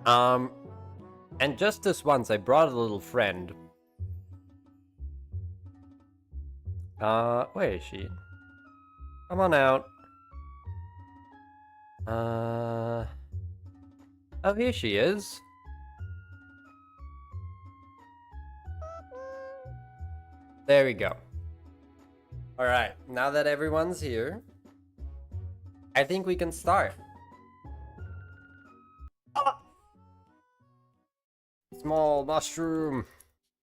Um, and just this once, I brought a little friend. Where is she? Come on out. Oh, here she is. There we go. Alright, now that everyone's here, I think we can start. Ah! Small mushroom.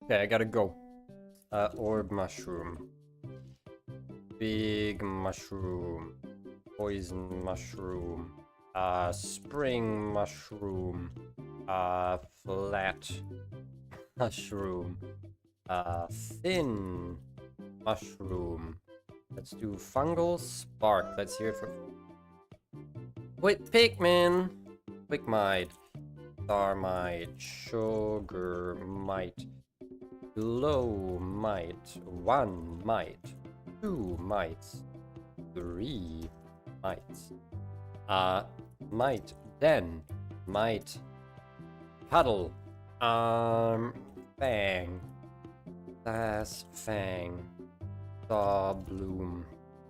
Okay, I gotta go. Orb mushroom. Big mushroom. Poison mushroom. Spring mushroom. Flat mushroom. Thin mushroom. Let's do fungal spark. Let's hear it for... Wait, Pikmin! Quickmite. Starmite. Sugarmite. Glowmite. 1 mite. 2 mites. 3 mites. Mite. Den. Mite. Puddle. Fang. Sass Fang. Saw Bloom.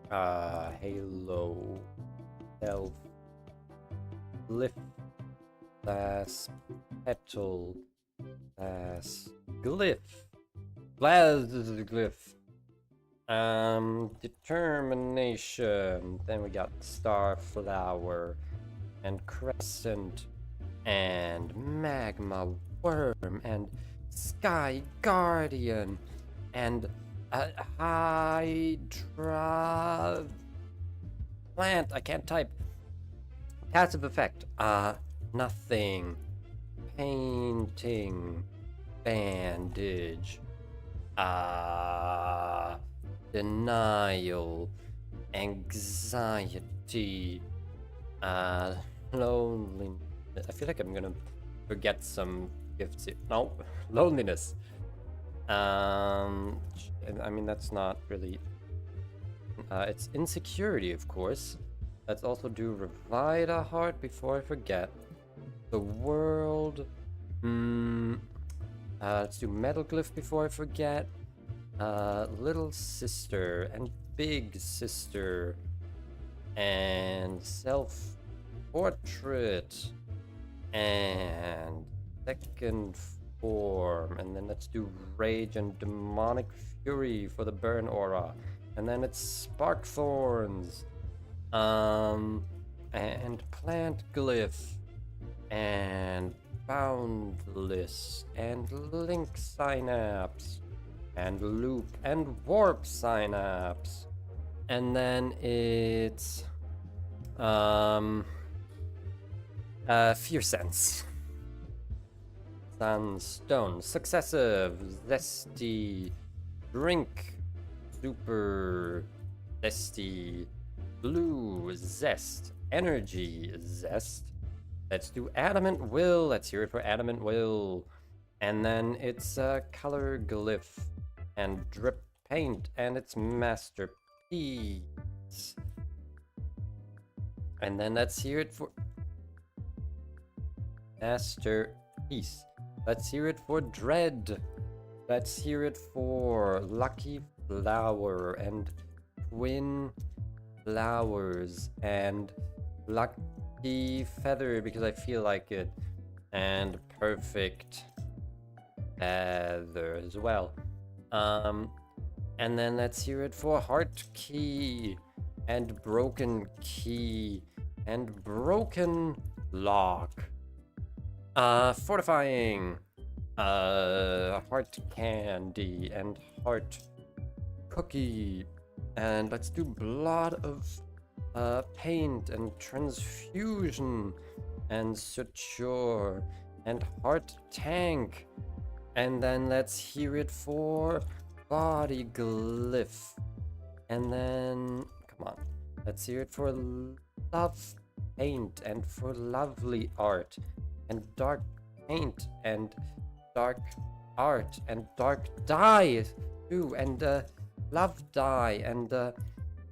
Halo. Elf. Glyph. Sass Petal. Sass Glyph. Glyph. Determination. Then we got Starflower. And Crescent. And Magma Worm. And Sky Guardian. And Hydra plant. I can't type. Passive effect. Nothing. Painting. Bandage. Denial. Anxiety. Loneliness. I feel like I'm gonna forget some gifts here. No, loneliness. I mean, that's not really... it's insecurity, of course. Let's also do Revive a Heart before I forget. The world... let's do Metal Glyph before I forget. Little Sister and Big Sister. And Self-Portrait. And Second Form. And then let's do Rage and Demonic Fury for the Burn Aura. And then it's Spark Thorns. And Plant Glyph. And Boundless. And Link Synapse. And Loop. And Warp Synapse. And then it's... Fear Sense. Sunstone. Successive. Zesty. Drink. Super. Zesty. Blue. Zest. Energy. Zest. Let's do Adamant Will. Let's hear it for Adamant Will. And then it's Color Glyph. And Drip Paint. And it's Masterpiece. And then let's hear it for... Masterpiece. Let's hear it for Dread. Let's hear it for Lucky Flower and Twin Flowers and Lucky Feather because I feel like it, and Perfect Feather as well. And then let's hear it for Heart Key and Broken Key and Broken Lock. Fortifying. Heart Candy and Heart Cookie. And let's do Blood of Paint and Transfusion and Suture and Heart Tank. And then let's hear it for Body Glyph. And then, come on, let's hear it for Love Paint and for Lovely Art. And Dark Paint and Dark Art and Dark Dye too, and Love Dye and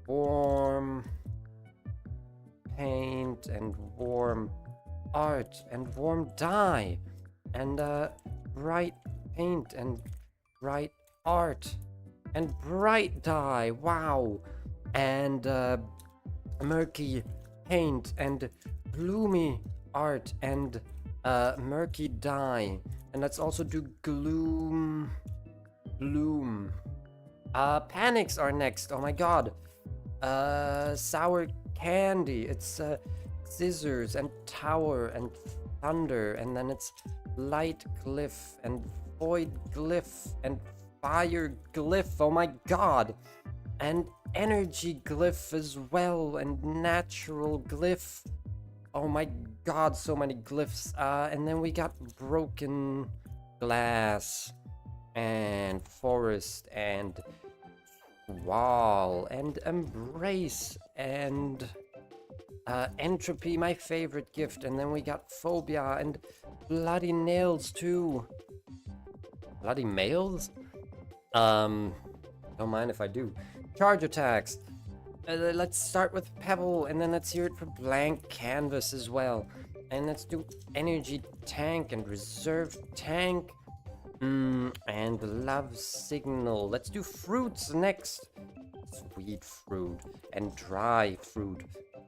Warm Paint and Warm art and warm dye and bright paint and bright art and bright dye. Wow. And murky paint and gloomy art and murky dye. And let's also do gloom. Panics are next. Oh my god. Sour candy. It's scissors and tower and thunder, and then it's light glyph and void glyph and fire glyph. Oh my god. And energy glyph as well, and natural glyph. Oh my god, so many glyphs. And then we got broken glass and forest and wall and embrace and entropy, my favorite gift. And then we got phobia and bloody nails too. Bloody males? Don't mind if I do. Charge attacks. Let's start with Pebble, and then let's hear it for Blank Canvas as well. And let's do Energy Tank and Reserve Tank. And Love Signal. Let's do fruits next. Sweet fruit and dry fruit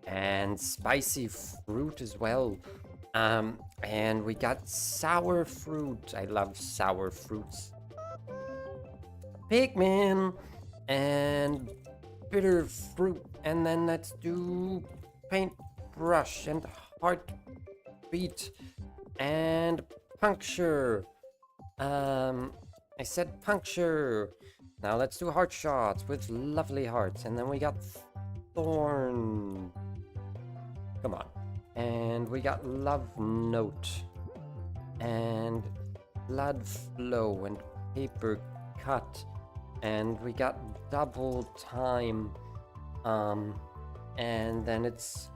and spicy fruit as well. And we got sour fruit. I love sour fruits. Pikmin and bitter fruit. And then let's do paintbrush and heartbeat and puncture. I said puncture. Now let's do heart shots with lovely hearts. And then we got thorn. Come on. And we got love note. And blood flow and paper cut. And we got double time. And then it's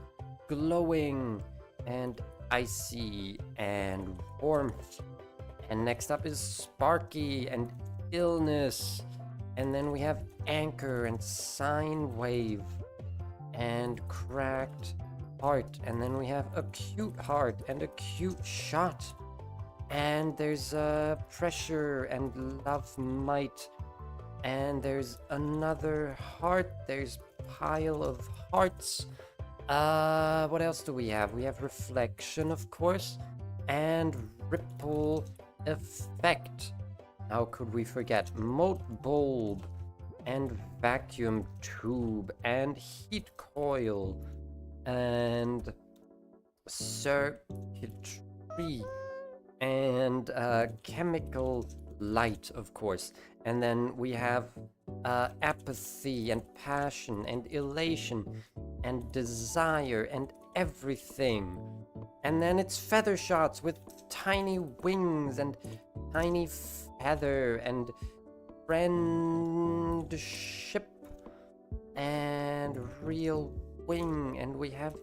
glowing and icy and warmth. And next up is Sparky and illness. And then we have anchor and sine wave and cracked heart. And then we have acute heart and acute shot. And there's pressure and love might. And there's another heart. There's pile of hearts. What else do we have? We have reflection, of course, and ripple effect. How could we forget? Mote bulb and vacuum tube and heat coil and circuitry and chemical light, of course. And then we have apathy and passion and elation and desire and everything. And then it's feather shots with tiny wings and tiny feather and friendship and real wing. And we have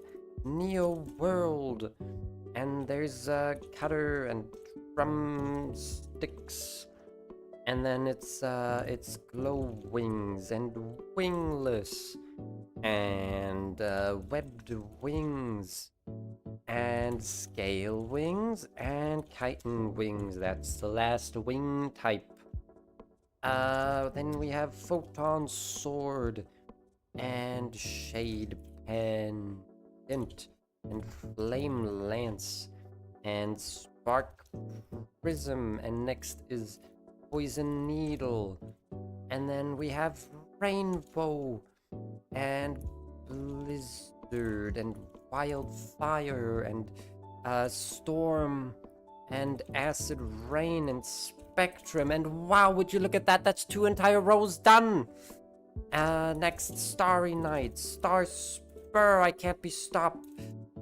Neo World. And there's cutter and drumsticks. And then it's glow wings and wingless and webbed wings and scale wings and chitin wings. That's the last wing type. Then we have photon sword and shade pendant and flame lance and spark prism. And next is poison needle. And then we have rainbow and blizzard and wildfire and storm and acid rain and spectrum. And wow, would you look at that? That's 2 entire rows done. Next, starry night, star spur, I can't be stopped,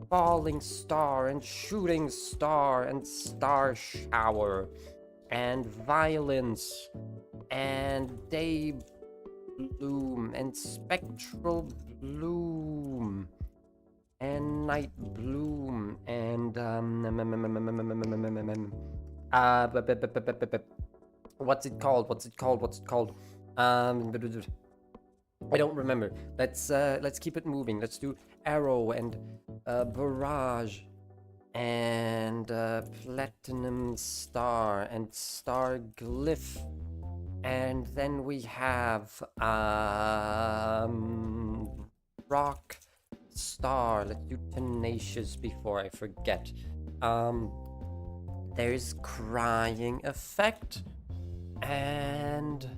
falling star and shooting star and star shower and violence and day bloom and spectral bloom and night bloom and what's it called? I don't remember. Let's keep it moving. Let's do arrow and barrage and platinum star and star glyph. And then we have rock star. Let's do tenacious before I forget. There's crying effect and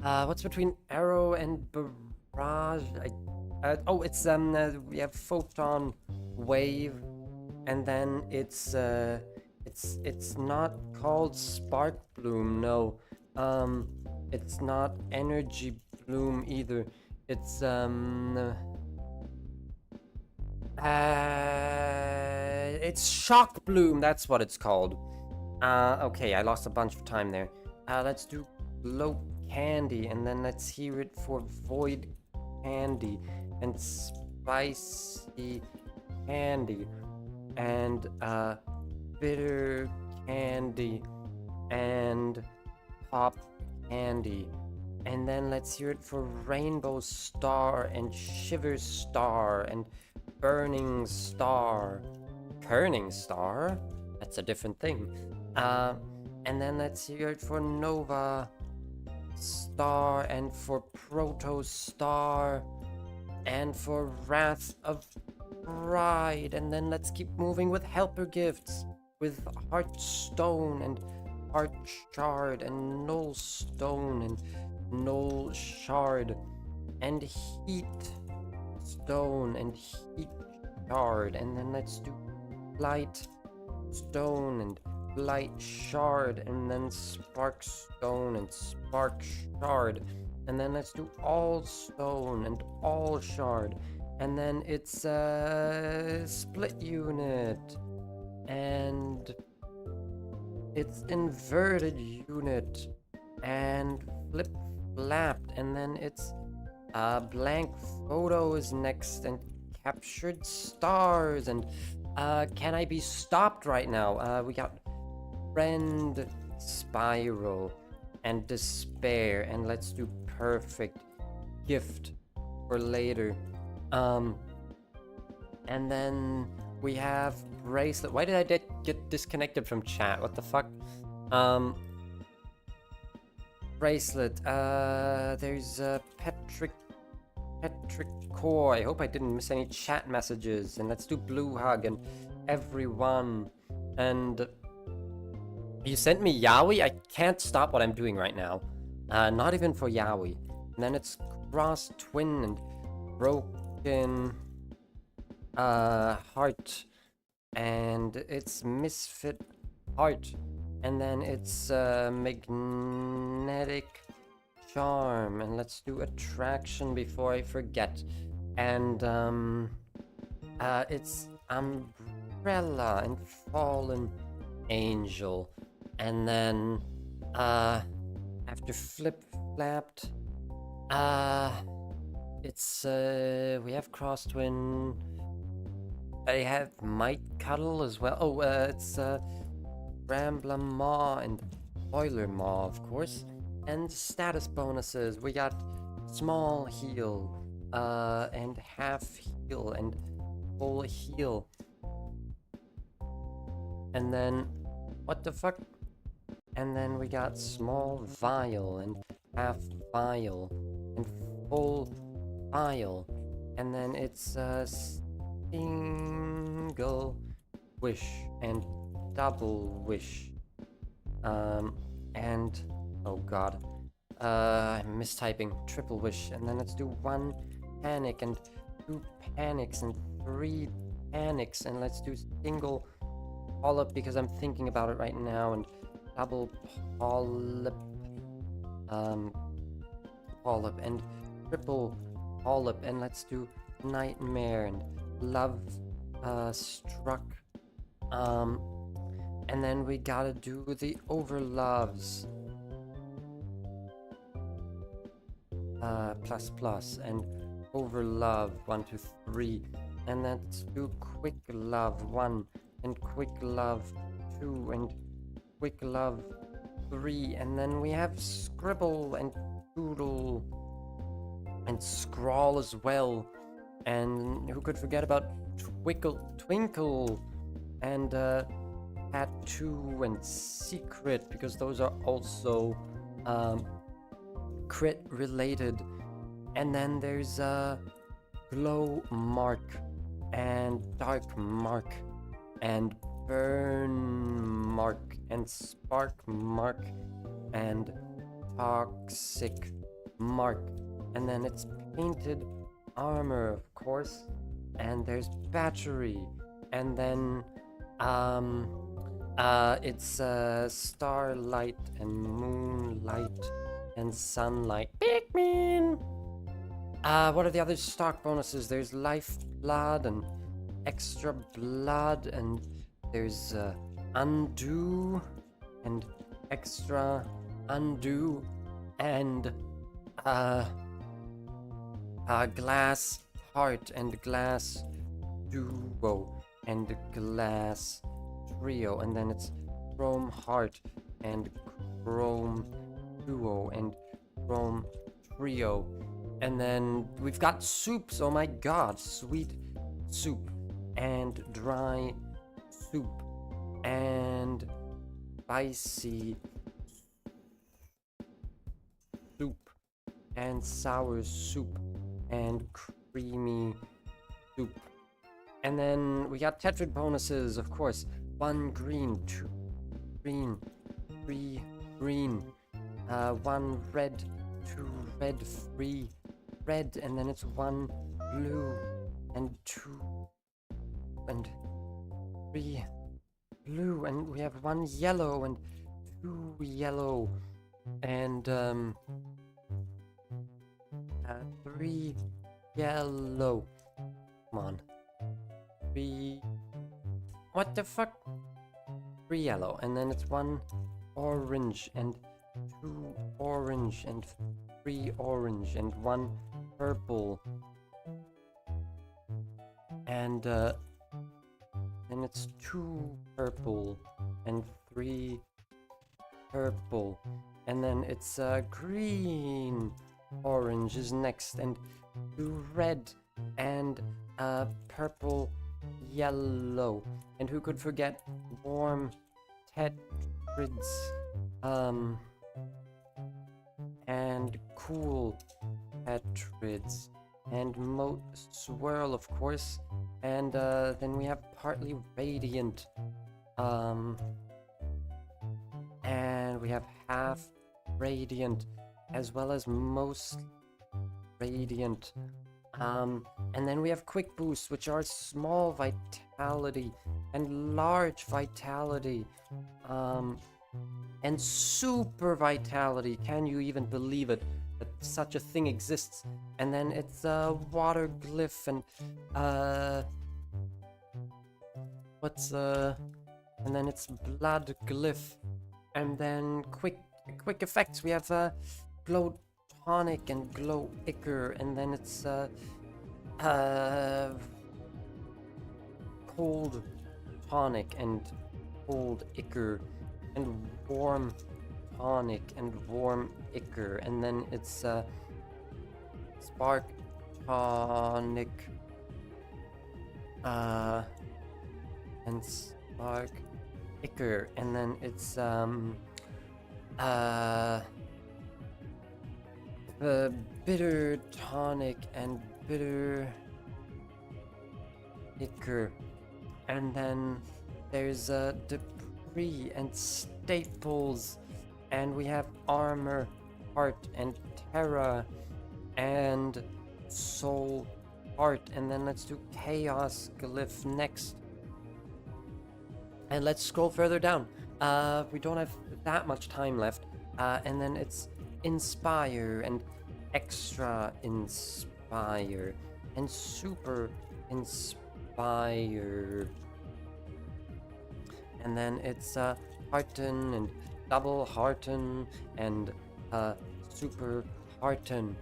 what's between arrow and barrage? Oh, it's we have photon wave, and then it's not called spark bloom. No, it's not energy bloom either. It's shock bloom. That's what it's called. Okay, I lost a bunch of time there. Let's do glow candy, and then let's hear it for void candy and spicy candy and bitter candy and pop candy. And then let's hear it for rainbow star and shiver star and burning star. Kerning star? That's a different thing. And then let's hear it for nova star and for proto star and for wrath of pride. And then let's keep moving with helper gifts with heart stone and heart shard and null stone and null shard and heat stone and heat shard. And then let's do light stone and light shard, and then spark stone and spark shard. And then let's do all stone and all shard. And then it's a split unit. And it's inverted unit. And flip flapped. And then it's blank photo is next. And captured stars. And can I be stopped right now? We got friend spiral and despair, and let's do perfect gift for later. And then we have bracelet. Why did I get disconnected from chat? What the fuck? Bracelet. There's Petric core. I hope I didn't miss any chat messages. And let's do blue hug and everyone. And you sent me Yaoi? I can't stop what I'm doing right now. Not even for Yaoi. And then it's cross twin and broken heart. And it's misfit heart. And then it's magnetic charm. And let's do attraction before I forget. And it's umbrella and fallen angel. And then after flip flapped, it's we have cross twin. I have might cuddle as well. Oh, it's Rambler Maw and Boiler Maw, of course. And status bonuses. We got small heal, and half heal and full heal. And then what the fuck? And then we got small vial and half vial and full vial. And then it's a single wish and double wish. And oh god. I'm mistyping. Triple wish. And then let's do 1 panic and 2 panics and 3 panics. And let's do single polyp because I'm thinking about it right now, and double polyp, polyp and triple polyp. And let's do nightmare and love struck. And then we gotta do the overloves. Plus and overlove 1, 2, 3. And let's do quick love 1 and quick love 2 and quick love 3. And then we have scribble and doodle and Scrawl as well. And who could forget about Twinkle, and Tattoo and Secret, because those are also crit related. And then there's Glow Mark and Dark Mark and Burn Mark and Spark Mark and Toxic Mark. And then it's Painted Armor, of course. And there's Battery. And then it's Starlight and Moonlight and Sunlight. Pikmin! What are the other stock bonuses? There's Lifeblood and Extra Blood, and there's Undo and Extra Undo, and Glass Heart and Glass Duo and Glass Trio, and then it's Chrome Heart and Chrome Duo and Chrome Trio. And then we've got soups. Oh my god, sweet soup and dry soup and spicy soup and sour soup and creamy soup. And then we got Tetrad bonuses, of course. 1 green, 2 green, 3 green, 1 red, 2 red, 3 red, and then it's 1 blue and 2 and 3 blue, and we have 1 yellow and 2 yellow and 3 yellow. Come on. 3. What the fuck? 3 yellow, and then it's 1 orange and 2 orange and 3 orange and 1 purple, and then it's 2 purple and 3 purple, and then it's green. Orange is next, and 2 red and purple yellow. And who could forget warm Tetrads, and cool Tetrads, and Moat Swirl, of course, and then we have partly radiant, and we have half radiant, as well as most radiant, and then we have quick boosts, which are small vitality and large vitality, and super vitality. Can you even believe it, that such a thing exists? And then it's water glyph, and and then it's blood glyph, and then quick effects. We have glow tonic and glow ichor, and then it's cold tonic and cold ichor, and warm tonic and warm ichor, and then it's spark tonic and spark ichor, and then it's bitter tonic and bitter ichor, and then there's Dupree and Staples, and we have Armor Heart and Terra and Soul Heart, and then let's do Chaos Glyph next. And let's scroll further down. We don't have that much time left, and then it's Inspire and Extra Inspire and Super Inspire, and then it's Hearten and Double Hearten and Super Hearten,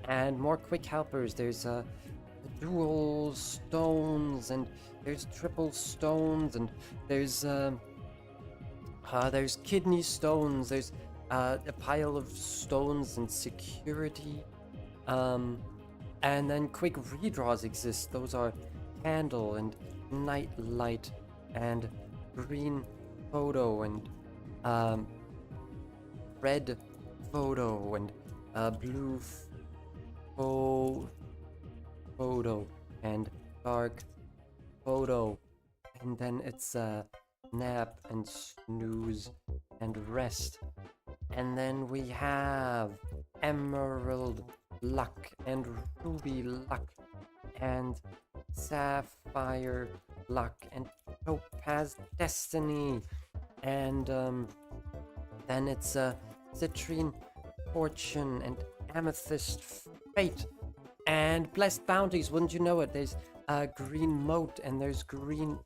and more quick helpers. There's dual stones, and there's triple stones, and there's kidney stones. There's a pile of stones and security, And then quick redraws exist. Those are candle and night light and green photo and red photo and blue photo and dark photo. And then it's nap and snooze and rest. And then we have emerald luck and ruby luck and sapphire luck and topaz destiny. And then it's citrine fortune and amethyst fate and blessed bounties. Wouldn't you know it? There's green moat and there's green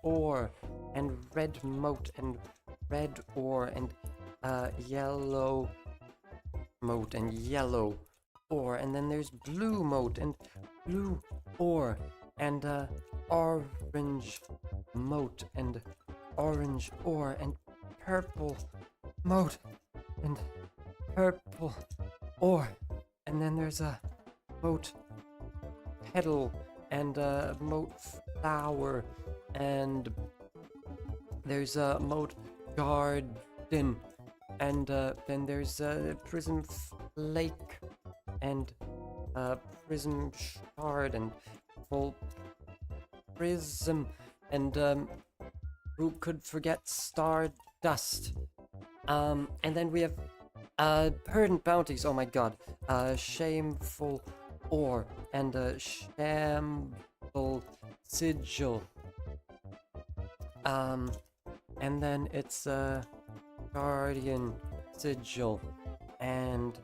ore and red moat and red ore and yellow moat and yellow ore, and then there's blue moat and blue ore and orange moat and orange ore and purple moat and purple ore, and then there's a moat petal and a moat flower, and there's a moat garden, and then there's a prism lake and prism shard and full prism, and who could forget stardust? And then we have pertinent bounties. Oh my god. Shameful ore and shamble sigil. And then it's guardian sigil and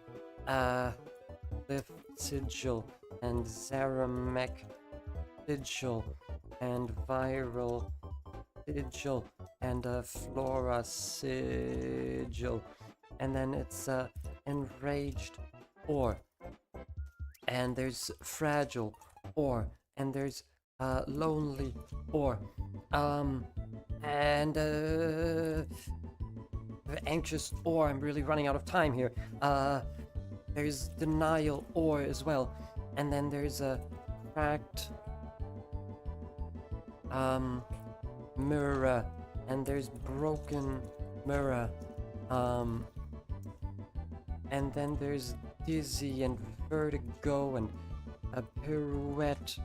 lift sigil and Zaramek sigil and viral sigil and flora sigil, and then it's enraged ore, and there's fragile ore, and there's lonely ore, and anxious ore. I'm really running out of time here. There's denial ore as well, and then there's a cracked mirror, and there's broken mirror, and then there's dizzy and vertigo and a pirouette,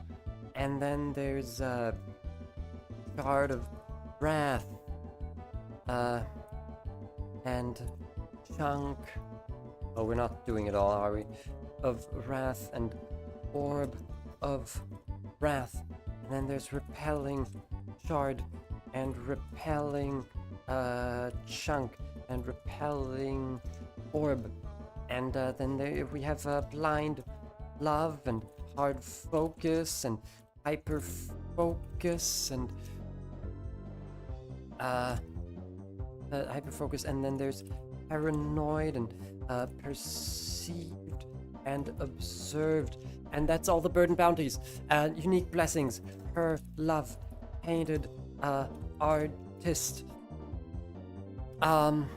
and then there's a shard of wrath, and chunk. Oh, we're not doing it all, are we? Of wrath and orb of wrath, and then there's repelling shard and repelling chunk and repelling orb, and then we have blind love and hard focus and hyper focus and hyper focus, and then there's paranoid and perceived and observed, and that's all the burden bounties. Unique blessings, her love, painted artist, and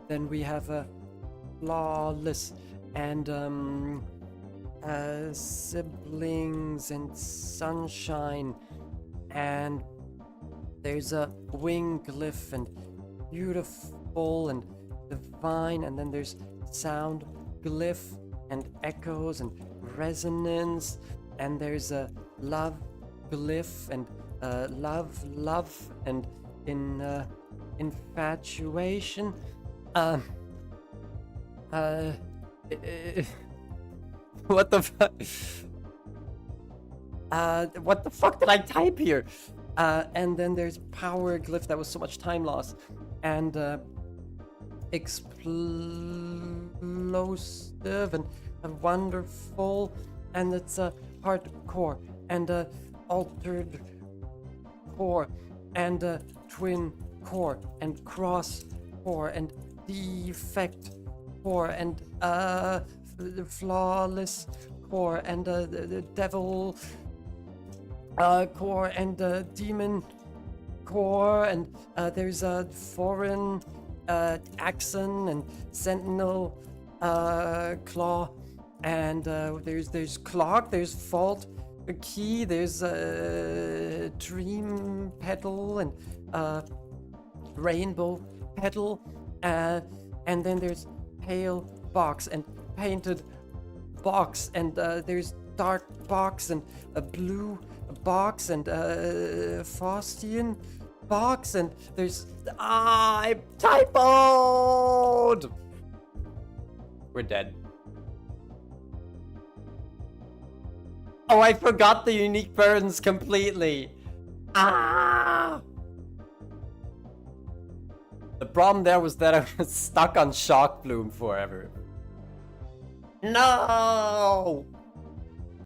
then we have a flawless and siblings and sunshine, and there's a wing glyph and beautiful and divine, and then there's sound glyph and echoes and resonance, and there's a love glyph and love and infatuation. What the fuck? What the fuck did I type here? And then there's power glyph. That was so much time lost. And explosive and wonderful. And it's a hardcore and altered core and twin core and cross core and defect core and flawless core and the devil core and demon core, and there's a foreign axon and sentinel Claw, and there's Clock, there's Fault, Key, there's Dream Petal, and Rainbow Petal, and then there's Pale Box and Painted Box, and there's Dark Box and a Blue Box and Faustian Box, and there's I typoed. We're dead. Oh, I forgot the unique burns completely. Ah! The problem there was that I was stuck on Shock Bloom forever. No!